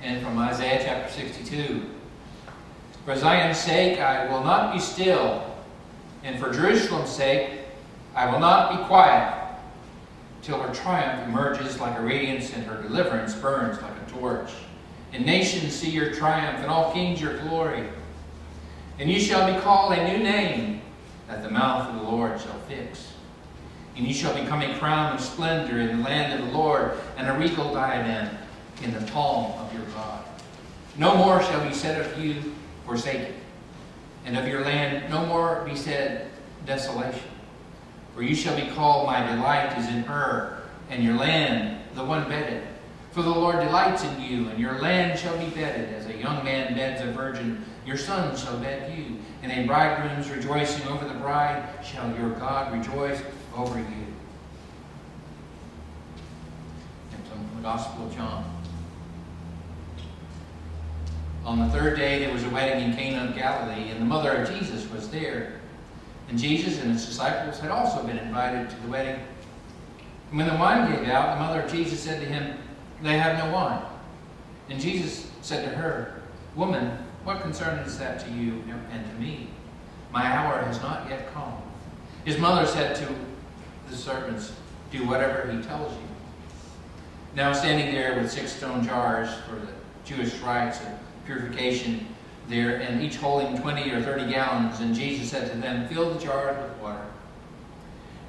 and from Isaiah chapter 62. For Zion's sake I will not be still, and for Jerusalem's sake I will not be quiet, till her triumph emerges like a radiance and her deliverance burns like a torch. And nations see your triumph, and all kings your glory. And you shall be called a new name that the mouth of the Lord shall fix. And you shall become a crown of splendor in the land of the Lord, and a regal diadem in the palm of your God. No more shall be said of you, forsaken, and of your land no more be said, desolation. For you shall be called, my delight is in her, and your land, the one bedded. For the Lord delights in you, and your land shall be bedded. As a young man beds a virgin, your son shall bed you. And a bridegroom's rejoicing over the bride shall your God rejoice over you. And from the Gospel of John. On the third day there was a wedding in Cana of Galilee, and the mother of Jesus was there. And Jesus and his disciples had also been invited to the wedding. And when the wine gave out, the mother of Jesus said to him, "They have no wine." And Jesus said to her, "Woman, what concern is that to you and to me? My hour has not yet come." His mother said to the servants, "Do whatever he tells you." Now standing there with 6 stone jars for the Jewish rites of purification there, and each holding 20 or 30 gallons, and Jesus said to them, "Fill the jars with water."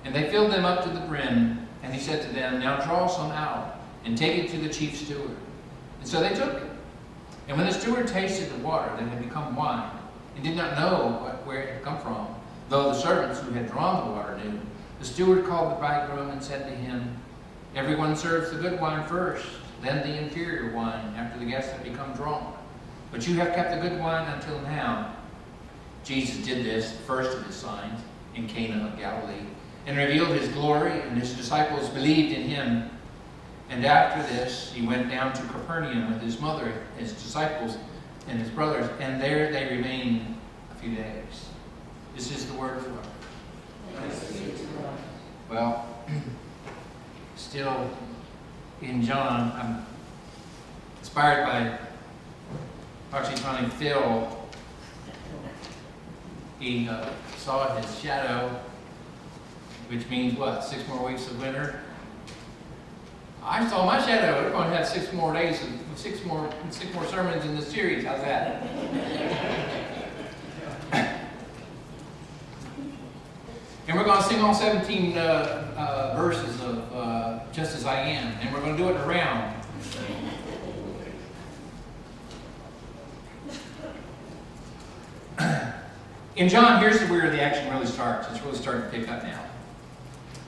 And they filled them up to the brim, and he said to them, "Now draw some out, and take it to the chief steward." And so they took it. And when the steward tasted the water that had become wine, and did not know where it had come from, though the servants who had drawn the water knew, the steward called the bridegroom and said to him, "Everyone serves the good wine first, then the inferior wine after the guests have become drunk. But you have kept the good wine until now." Jesus did this, the first of his signs, in Cana of Galilee, and revealed his glory, and his disciples believed in him. And after this, he went down to Capernaum with his mother, his disciples, and his brothers, and there they remained a few days. This is the word of the Lord. Thanks be to God. Well, still in John, I'm inspired by Oxytonic Phil. He saw his shadow, which means what? 6 more weeks of winter. I saw my shadow. We're going to have 6 more days, and 6 more sermons in this series. How's that? And we're going to sing all 17 verses of Just As I Am, and we're going to do it around. In John, here's where the action really starts. It's really starting to pick up now.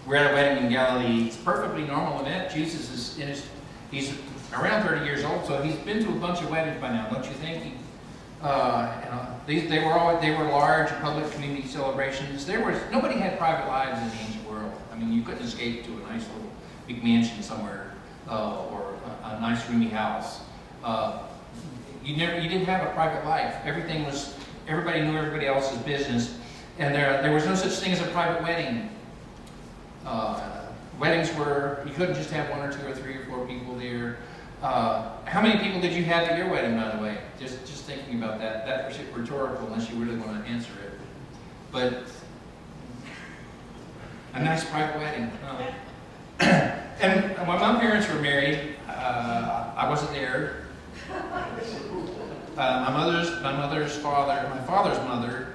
We're at a wedding in Galilee. It's a perfectly normal event. Jesus is he's around 30 years old, so he's been to a bunch of weddings by now, don't you think? They were large public community celebrations. Nobody had private lives in the ancient world. I mean, you couldn't escape to a nice little big mansion somewhere or a nice roomy house. You didn't have a private life. Everybody knew everybody else's business, and there was no such thing as a private wedding. Weddings you couldn't just have 1 or 2 or 3 or 4 people there. How many people did you have at your wedding, by the way? Just thinking about that. That's rhetorical unless you really want to answer it. But a nice private wedding. And when my parents were married, I wasn't there. My father's mother,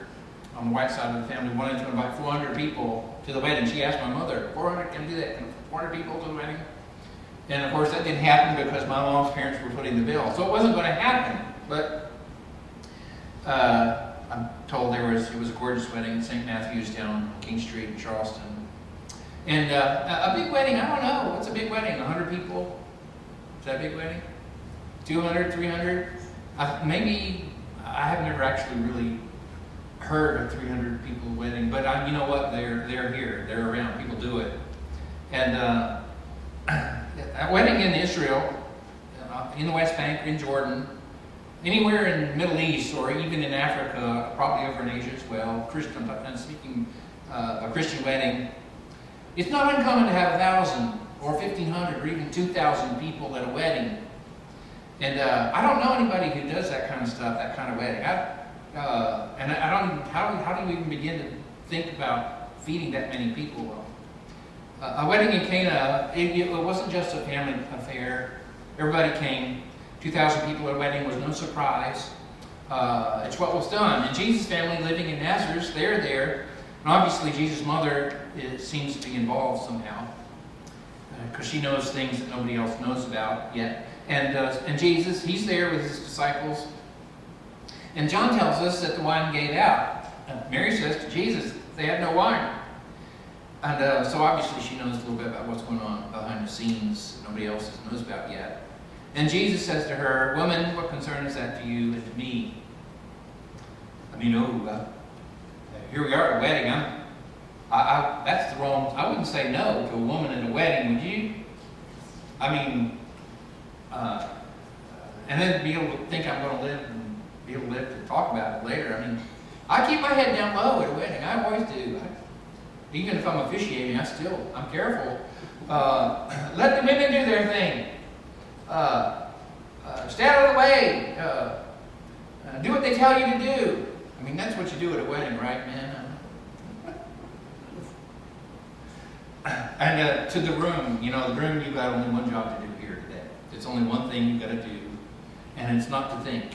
on the white side of the family, wanted to invite 400 people to the wedding. She asked my mother, 400, can I do that? 400 people to the wedding? And of course that didn't happen because my mom's parents were footing the bill. So it wasn't going to happen. But I'm told it was a gorgeous wedding at St. Matthew's down King Street in Charleston. And a big wedding, I don't know. What's a big wedding? 100 people? Is that a big wedding? 200, 300? Maybe I have never actually really heard of 300 people wedding, but you know what? They're here. They're around. People do it. And a wedding in Israel, in the West Bank, in Jordan, anywhere in the Middle East, or even in Africa, probably over in Asia as well, speaking a Christian wedding, it's not uncommon to have 1,000 or 1,500 or even 2,000 people at a wedding. And I don't know anybody who does that kind of stuff, that kind of wedding. And I don't even, how do you even begin to think about feeding that many people? A wedding in Cana, it wasn't just a family affair. Everybody came. 2,000 people at a wedding was no surprise. It's what was done. And Jesus' family living in Nazareth, they're there. And obviously Jesus' mother seems to be involved somehow, because she knows things that nobody else knows about yet. And Jesus, he's there with his disciples. And John tells us that the wine gave out. Mary says to Jesus, they had no wine. And so obviously she knows a little bit about what's going on behind the scenes that nobody else knows about yet. And Jesus says to her, woman, what concern is that to you and to me? I mean, here we are at a wedding. That's the wrong, I wouldn't say no to a woman at a wedding, would you? I mean, and then be able to think I'm going to live and be able to live to talk about it later. I mean, I keep my head down low at a wedding. I always do. Even if I'm officiating, I'm careful. Let the women do their thing. Stay out of the way. Do what they tell you to do. I mean, that's what you do at a wedding, right, man? And to the groom, the groom, you've got only one job to do here today. It's only one thing you've got to do, and it's not to think.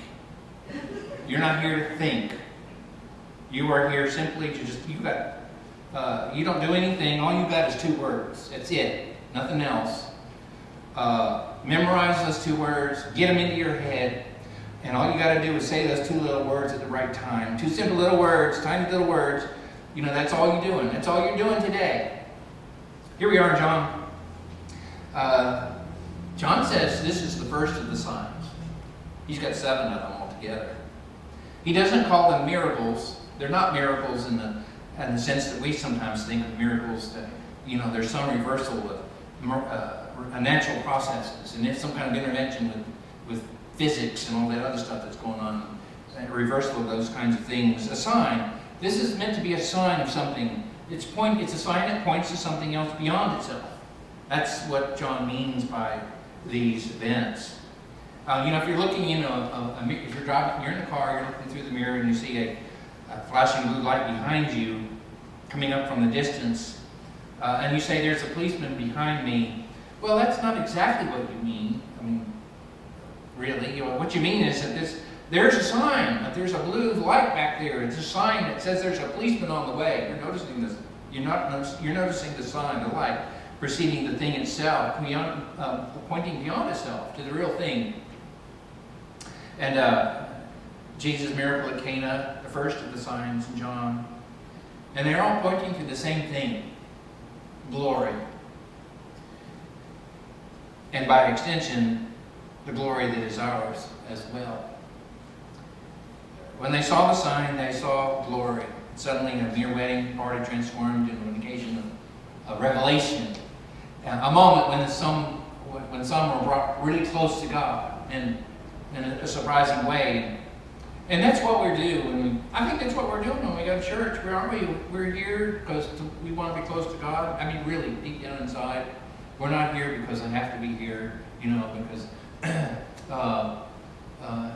You're not here to think. You are here simply to you don't do anything. All you got is 2 words. That's it. Nothing else. Memorize those 2 words. Get them into your head. And all you got to do is say those 2 little words at the right time. 2 simple little words, tiny little words. That's all you're doing. That's all you're doing today. Here we are in John. John says this is the first of the signs. He's got 7 of them altogether. He doesn't call them miracles. They're not miracles in the sense that we sometimes think of miracles. That, there's some reversal of natural processes, and it's some kind of intervention with physics and all that other stuff that's going on. A reversal of those kinds of things. A sign. This is meant to be a sign of something. It's a sign that points to something else beyond itself. That's what John means by these events. If you're looking if you're driving, you're in the car, you're looking through the mirror, and you see a flashing blue light behind you, coming up from the distance, and you say, "There's a policeman behind me." Well, that's not exactly what you mean. I mean, really, what you mean is that there's a sign, that there's a blue light back there. It's a sign that says there's a policeman on the way. You're noticing this. You're noticing the sign, the light, preceding the thing itself, pointing beyond itself to the real thing. And Jesus' miracle at Cana, the first of the signs in John, and they're all pointing to the same thing: glory, and by extension, the glory that is ours as well. When they saw the sign, they saw glory. Suddenly, a mere wedding party transformed into an occasion of revelation. A moment when some were brought really close to God in a surprising way. And that's what we do. I think that's what we're doing when we go to church. Where are we? We're here because we want to be close to God. I mean, really, deep down inside. We're not here because I have to be here, because...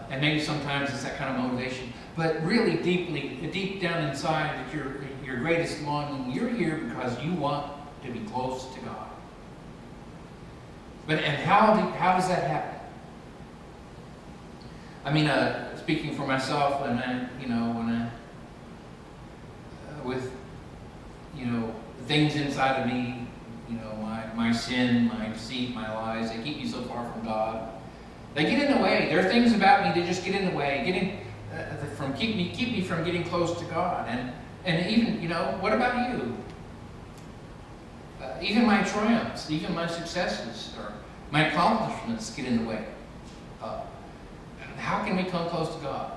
and maybe sometimes it's that kind of motivation, but really deep down inside, that your greatest longing, you're here because you want to be close to God. And how does that happen? I mean, speaking for myself, with things inside of me, my sin, my deceit, my lies, they keep me so far from God. They get in the way. There are things about me that just get in the way, keep me from getting close to God. And even, what about you? Even my triumphs, even my successes, or my accomplishments get in the way. How can we come close to God?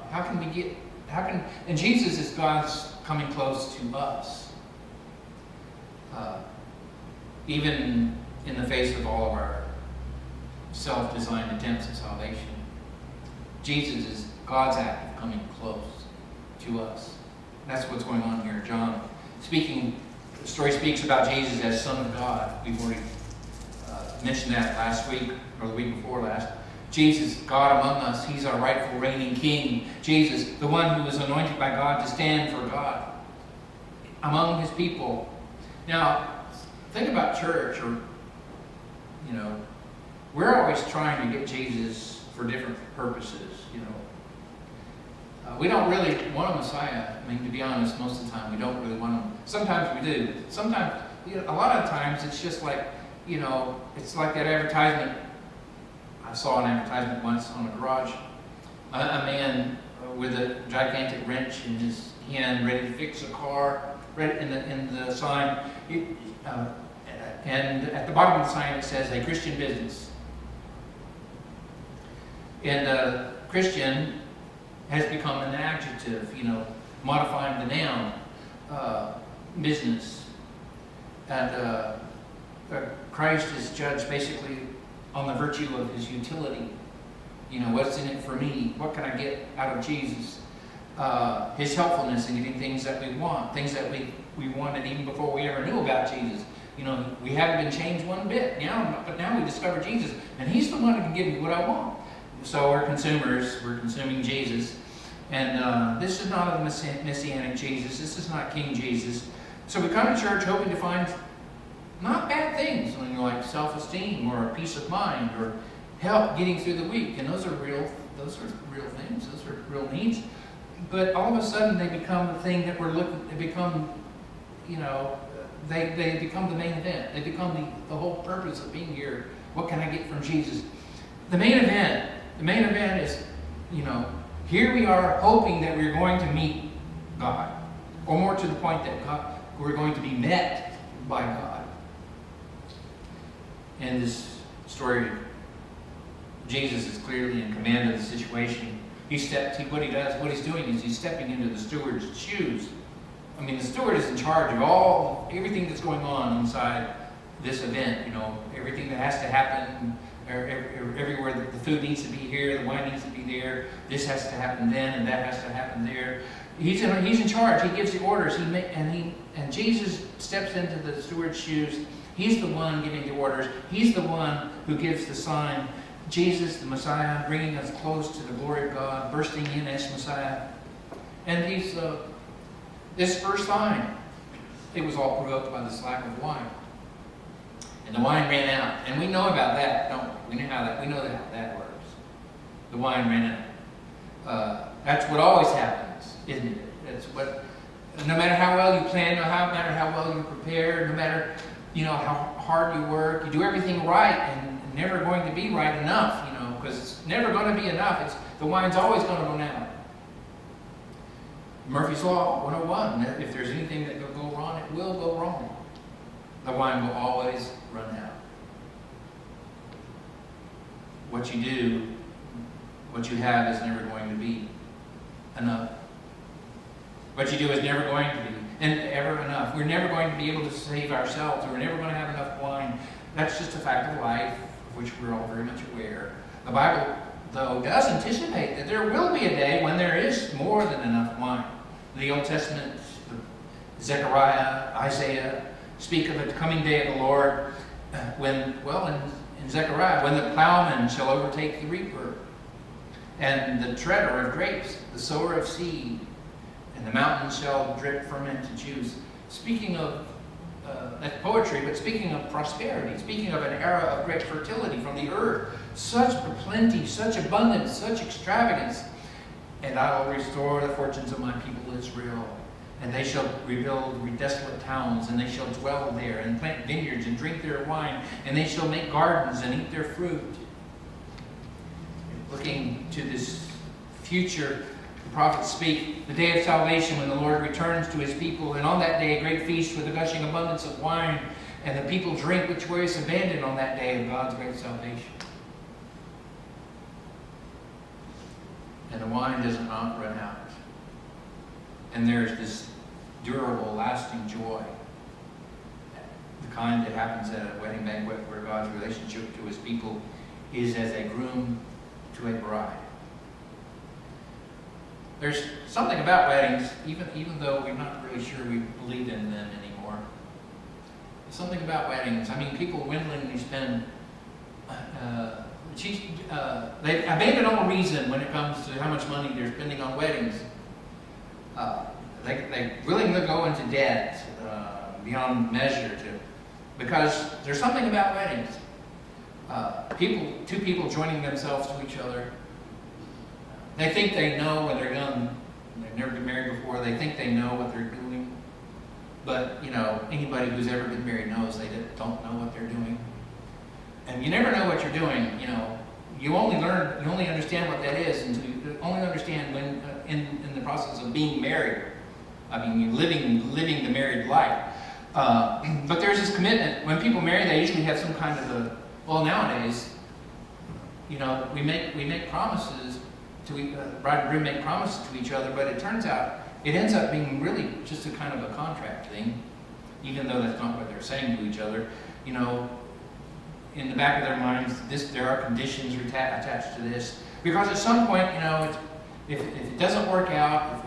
And Jesus is God's coming close to us. Even in the face of all of our self-designed attempts at salvation. Jesus is God's act of coming close to us. That's what's going on here. John the story speaks about Jesus as Son of God. We've already mentioned that last week, or the week before last. Jesus, God among us, he's our rightful reigning king. Jesus, the one who was anointed by God to stand for God among his people. Now, think about church, or, we're always trying to get Jesus for different purposes, we don't really want a Messiah. I mean, to be honest, most of the time we don't really want him. Sometimes we do. Sometimes, a lot of times it's just like, it's like that advertisement. I saw an advertisement once on a garage. A man with a gigantic wrench in his hand, ready to fix a car, right in the sign. And at the bottom of the sign it says, a Christian business. And Christian has become an adjective, modifying the noun, business. And Christ is judged basically on the virtue of his utility. What's in it for me? What can I get out of Jesus? His helpfulness in getting things that we want, things that we wanted even before we ever knew about Jesus. We haven't been changed one bit but now we discover Jesus, and he's the one who can give me what I want. So we're consumers, we're consuming Jesus. And this is not a messianic Jesus, this is not King Jesus. So we come to church hoping to find not bad things, like self-esteem or peace of mind or help getting through the week. And those are real things, those are real needs. But all of a sudden they become the thing that we're looking, they become, they become the main event. They become the whole purpose of being here. What can I get from Jesus? The main event is, here we are hoping that we're going to meet God. Or more to the point that we're going to be met by God. In this story, Jesus is clearly in command of the situation. What he's doing is he's stepping into the steward's shoes. I mean, the steward is in charge of everything that's going on inside this event. Everything that has to happen, everywhere the food needs to be here, the wine needs to be there. This has to happen then, and that has to happen there. He's in charge. He gives the orders. And Jesus steps into the steward's shoes. He's the one giving the orders. He's the one who gives the sign. Jesus, the Messiah, bringing us close to the glory of God, bursting in as Messiah. And this first sign, it was all provoked by this lack of wine. And the wine ran out. And we know about that, don't we? We know how that works. The wine ran out. That's what always happens, isn't it? That's what, no matter how well you plan, no matter how well you prepare, no matter how hard you work, you do everything right, and never going to be right enough, because it's never going to be enough. The wine's always going to run out. Murphy's Law 101, if there's anything that will go wrong, it will go wrong. The wine will always run out. What you do, what you have is never going to be enough. What you do is never going to be, and ever enough. We're never going to be able to save ourselves. We're never going to have enough wine. That's just a fact of life, of which we're all very much aware. The Bible, though, does anticipate that there will be a day when there is more than enough wine. The Old Testament, Zechariah, Isaiah, speak of the coming day of the Lord in Zechariah, when the plowman shall overtake the reaper, and the treader of grapes, the sower of seed, and the mountains shall drip fermented juice. Speaking of that's poetry, but speaking of prosperity, speaking of an era of great fertility from the earth, such plenty, such abundance, such extravagance. And I will restore the fortunes of my people Israel, and they shall rebuild desolate towns, and they shall dwell there, and plant vineyards, and drink their wine, and they shall make gardens, and eat their fruit. Looking to this future, the prophets speak, the day of salvation when the Lord returns to his people, and on that day a great feast with a gushing abundance of wine, and the people drink which were abandoned on that day of God's great salvation. And the wine does not run out. And there's this durable, lasting joy, the kind that happens at a wedding banquet where God's relationship to his people is as a groom to a bride. There's something about weddings, even though we're not really sure we believe in them anymore. There's something about weddings. I mean, people willingly spend They abandon all reason when it comes to how much money they're spending on weddings. They willingly go into debt beyond measure because there's something about weddings. Two people joining themselves to each other. They think they know when they're young. They've never been married before. They think they know what they're doing. But, anybody who's ever been married knows they don't know what they're doing. And you never know what you're doing, You only understand what that is until you only understand when, in the process of being married. I mean, you're living the married life. But there's this commitment. When people marry, they usually have some kind of nowadays, we make promises bride and groom make promises to each other, but it turns out, it ends up being really just a kind of a contract thing, even though that's not what they're saying to each other. In the back of their minds, there are conditions attached to this. Because at some point, if it doesn't work out,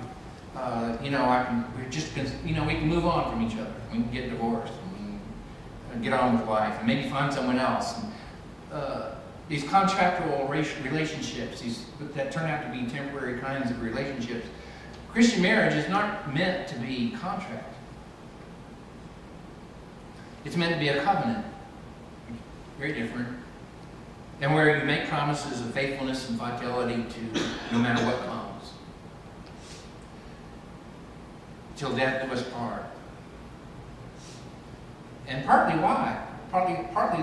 we can move on from each other. We can get divorced, and get on with life, and maybe find someone else. These contractual relationships, that turn out to be temporary kinds of relationships, Christian marriage is not meant to be contract. It's meant to be a covenant. Very different. And where you make promises of faithfulness and fidelity to no matter what comes. Till death do us part. And partly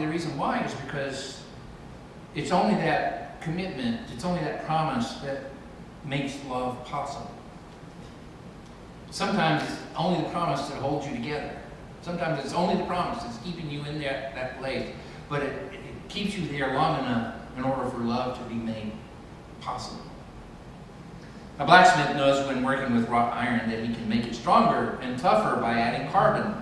the reason why is because it's only that commitment, it's only that promise that makes love possible. Sometimes it's only the promise that holds you together. Sometimes it's only the promise that's keeping you in that place. But it keeps you there long enough in order for love to be made possible. A blacksmith knows when working with wrought iron that he can make it stronger and tougher by adding carbon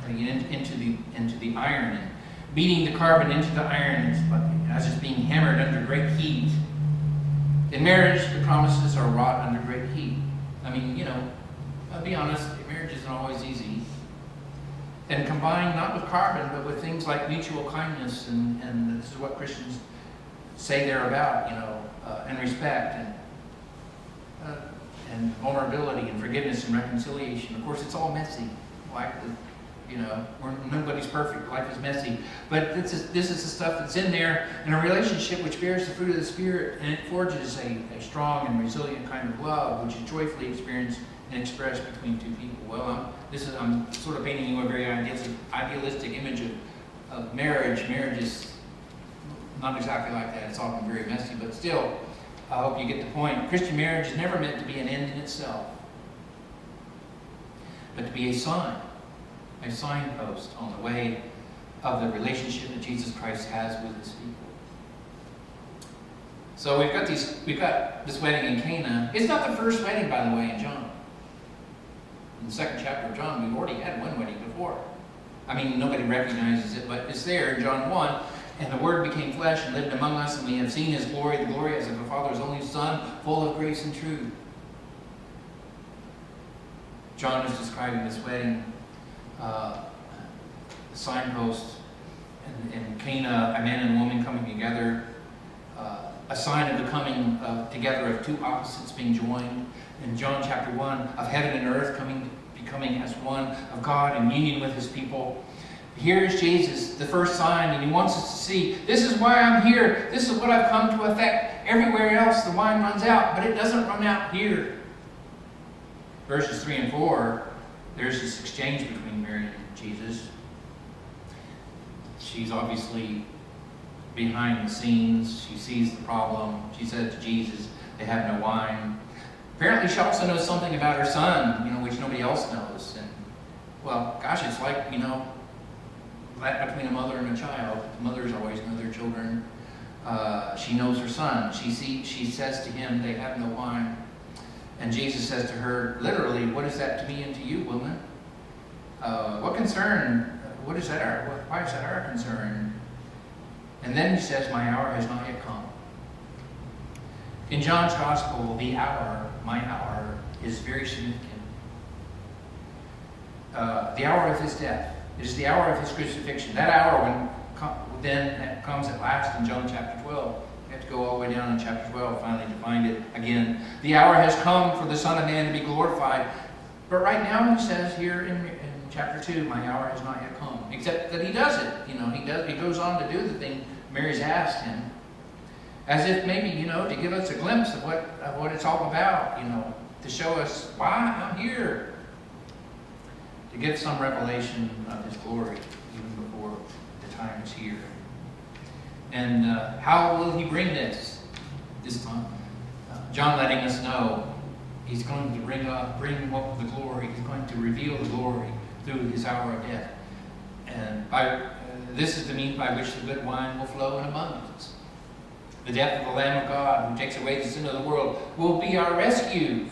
into the iron and beating the carbon into the iron as it's being hammered under great heat. In marriage, the promises are wrought under great heat. I mean, I'll be honest, marriage isn't always easy. And combined not with carbon, but with things like mutual kindness, and this is what Christians say they're about, and respect, and vulnerability, and forgiveness, and reconciliation. Of course, it's all messy. Nobody's perfect. Life is messy. But this is the stuff that's in there in a relationship which bears the fruit of the Spirit, and it forges a strong and resilient kind of love, which is joyfully experienced and expressed between two people. Well, I'm sort of painting you a very idealistic image of marriage. Marriage is not exactly like that. It's often very messy, but still, I hope you get the point. Christian marriage is never meant to be an end in itself, but to be a signpost on the way of the relationship that Jesus Christ has with his people. So we've got this wedding in Cana. It's not the first wedding, by the way, in John. In the second chapter of John, we've already had one wedding before. I mean, nobody recognizes it, but it's there in John 1. And the Word became flesh and lived among us, and we have seen his glory, the glory as of the Father's only Son, full of grace and truth. John is describing this wedding, the signpost, and Cana, a man and a woman coming together, a sign of the coming together of two opposites being joined. In John chapter 1, of heaven and earth becoming as one, of God in union with his people. Here is Jesus, the first sign, and he wants us to see, this is why I'm here. This is what I've come to effect. Everywhere else, the wine runs out, but it doesn't run out here. Verses 3 and 4, there's this exchange between Mary and Jesus. She's obviously behind the scenes. She sees the problem. She said to Jesus, they have no wine. Apparently, she also knows something about her son, which nobody else knows. And, well, gosh, it's like, that between a mother and a child. Mothers always know their children. She knows her son. She says to him, they have no wine. And Jesus says to her, literally, what is that to me and to you, woman? What concern? Why is that our concern? And then he says, my hour has not yet come. In John's Gospel, the hour, my hour, is very significant. The hour of his death. It is the hour of his crucifixion. That hour then comes at last in John chapter 12. We have to go all the way down in chapter 12 finally to find it again. The hour has come for the Son of Man to be glorified. But right now he says here in chapter 2, my hour has not yet come. Except that he does it. He goes on to do the thing Mary's asked him. As if maybe, to give us a glimpse of what it's all about, to show us why I'm here. To give some revelation of his glory even before the time is here. And how will he bring this time? John letting us know he's going to bring the glory. He's going to reveal the glory through his hour of death. And this is the means by which the good wine will flow in abundance. The death of the Lamb of God, who takes away the sin of the world, will be our rescue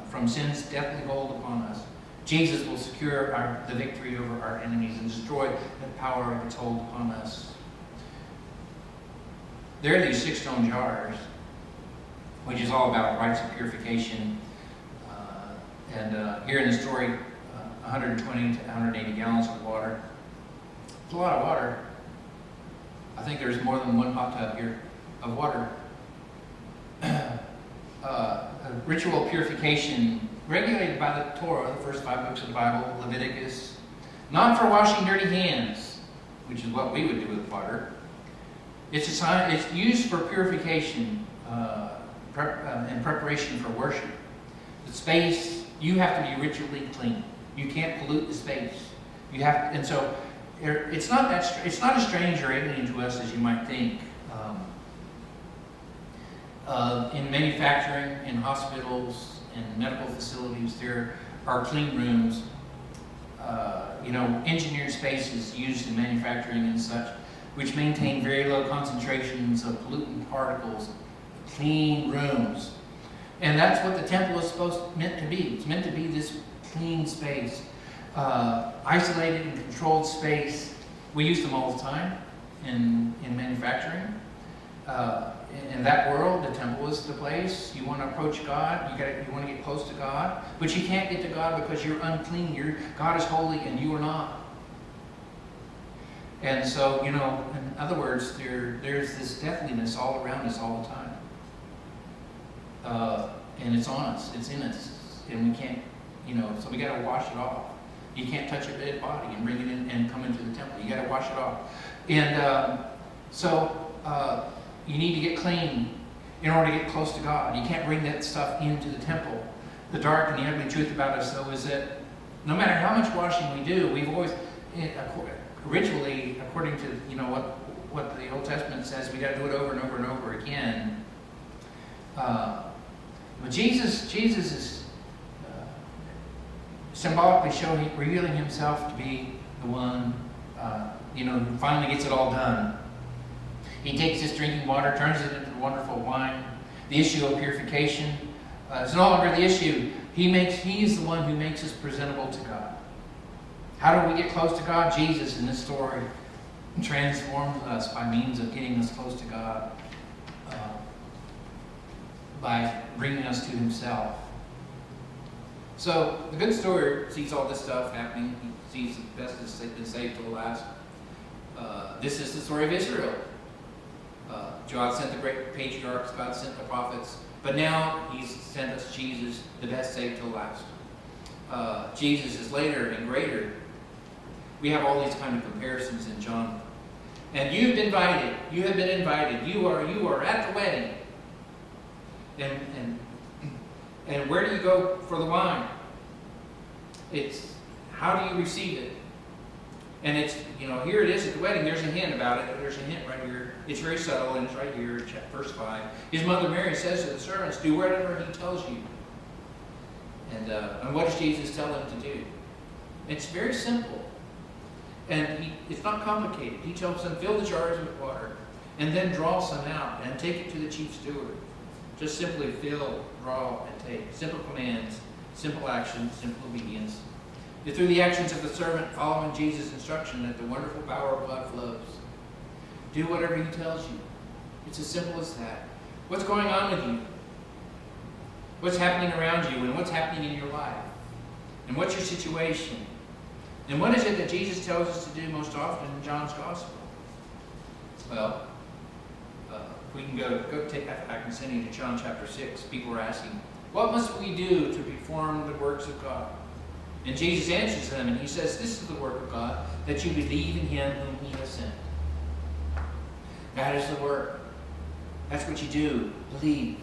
from sin's deathly hold upon us. Jesus will secure the victory over our enemies and destroy the power of its hold upon us. There are these 6 stone jars, which is all about rites of purification. And here in the story, 120 to 180 gallons of water. It's a lot of water. I think there's more than one hot tub here of water. Ritual purification regulated by the Torah, the first 5 books of the Bible, Leviticus, not for washing dirty hands, which is what we would do with water. It's used for purification and preparation for worship. The space, you have to be ritually clean. You can't pollute the space. And so it's not as strange or alien to us as you might think. In manufacturing, in hospitals, in medical facilities, there are clean rooms, engineered spaces used in manufacturing and such, which maintain very low concentrations of pollutant particles, clean rooms. And that's what the temple is meant to be. It's meant to be this clean space, isolated and controlled space. We use them all the time in manufacturing. In that world, the temple is the place. You want to approach God, you want to get close to God, but you can't get to God because you're unclean. God is holy and you are not. And so, in other words, there's this deathliness all around us all the time. And it's on us, it's in us, and we can't, so we got to wash it off. You can't touch a dead body and bring it in and come into the temple. You got to wash it off. And you need to get clean in order to get close to God. You can't bring that stuff into the temple. The dark and the ugly truth about us, though, is that no matter how much washing we do, we've always, ritually, according to what the Old Testament says, we got to do it over and over and over again. But Jesus is symbolically revealing himself to be the one, who finally gets it all done. He takes this drinking water, turns it into wonderful wine. The issue of purification is no longer the issue. He is the one who makes us presentable to God. How do we get close to God? Jesus, in this story, transforms us by means of getting us close to God, by bringing us to himself. So the good story sees all this stuff happening. He sees the best has been saved till the last. This is the story of Israel. God sent the great patriarchs, God sent the prophets, but now he's sent us Jesus, the best saved till last. Jesus is later and greater. We have all these kind of comparisons in John. And you have been invited. You are at the wedding. And where do you go for the wine? It's how do you receive it? And it's, here it is at the wedding. There's a hint about it. There's a hint right here. It's very subtle, and it's right here, verse 5. His mother Mary says to the servants, do whatever he tells you. And what does Jesus tell them to do? It's very simple. And it's not complicated. He tells them, fill the jars with water, and then draw some out, and take it to the chief steward. Just simply fill, draw, and take. Simple commands, simple actions, simple obedience. It's through the actions of the servant following Jesus' instruction that the wonderful power of God flows. Do whatever he tells you. It's as simple as that. What's going on with you? What's happening around you, and what's happening in your life? And what's your situation? And what is it that Jesus tells us to do most often in John's Gospel? Well, if we can go take that back and send you to John chapter 6. People are asking, what must we do to perform the works of God? And Jesus answers them, and he says, this is the work of God, that you believe in him whom he has sent. That is the work. That's what you do. Believe.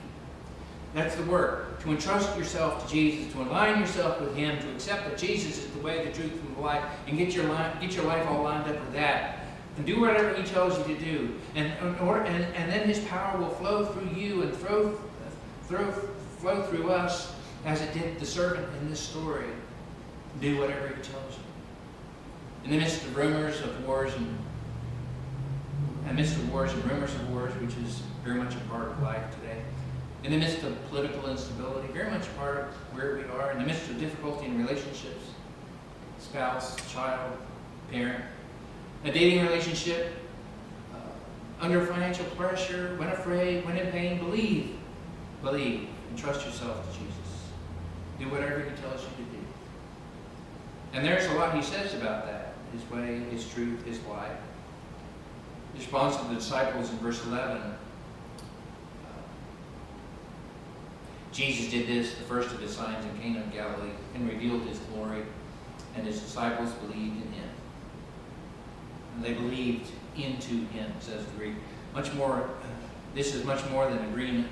That's the work. To entrust yourself to Jesus, to align yourself with him, to accept that Jesus is the way, the truth, and the life, and get your life all lined up with that. And do whatever he tells you to do. And then his power will flow through you and flow through us as it did the servant in this story. Do whatever he tells you. In the midst of rumors of wars and rumors of wars, which is very much a part of life today. In the midst of political instability, very much a part of where we are. In the midst of difficulty in relationships, spouse, child, parent, a dating relationship, under financial pressure, when afraid, when in pain, believe, and trust yourself to Jesus. Do whatever he tells you to do. And there's a lot he says about that. His way, his truth, his life. He responds to the disciples in verse 11. Jesus did this, the first of his signs in Cana of Galilee, and revealed his glory, and his disciples believed in him. And they believed into him, says the Greek. Much more, this is much more than agreement,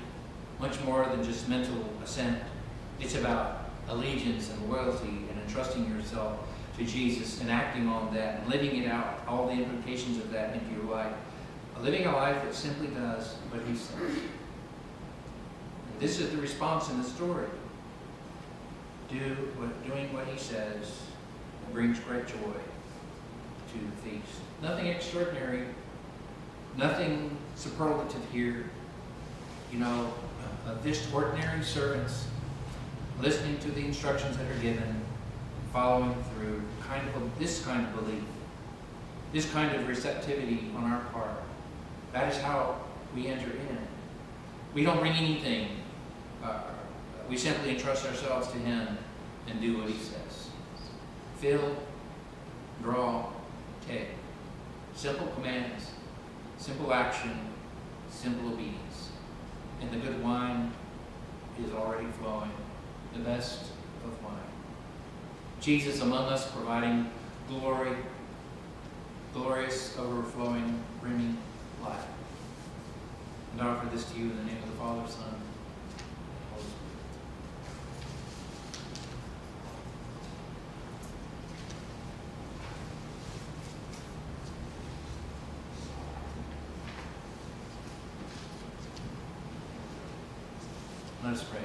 much more than just mental assent. It's about allegiance and loyalty and entrusting yourself to Jesus and acting on that and living it out, all the implications of that into your life. Living a life that simply does what he says. And this is the response in the story. Doing what he says brings great joy to the feast. Nothing extraordinary, nothing superlative here. Just ordinary servants listening to the instructions that are given, following through, this kind of belief, this kind of receptivity on our part. That is how we enter in. We don't bring anything. We simply entrust ourselves to him and do what he says. Fill, draw, take. Simple commands, simple action, simple obedience. And the good wine is already flowing, the best of wine. Jesus among us providing glory, glorious, overflowing, brimming life. And I offer this to you in the name of the Father, Son, and Holy Spirit. Let us pray.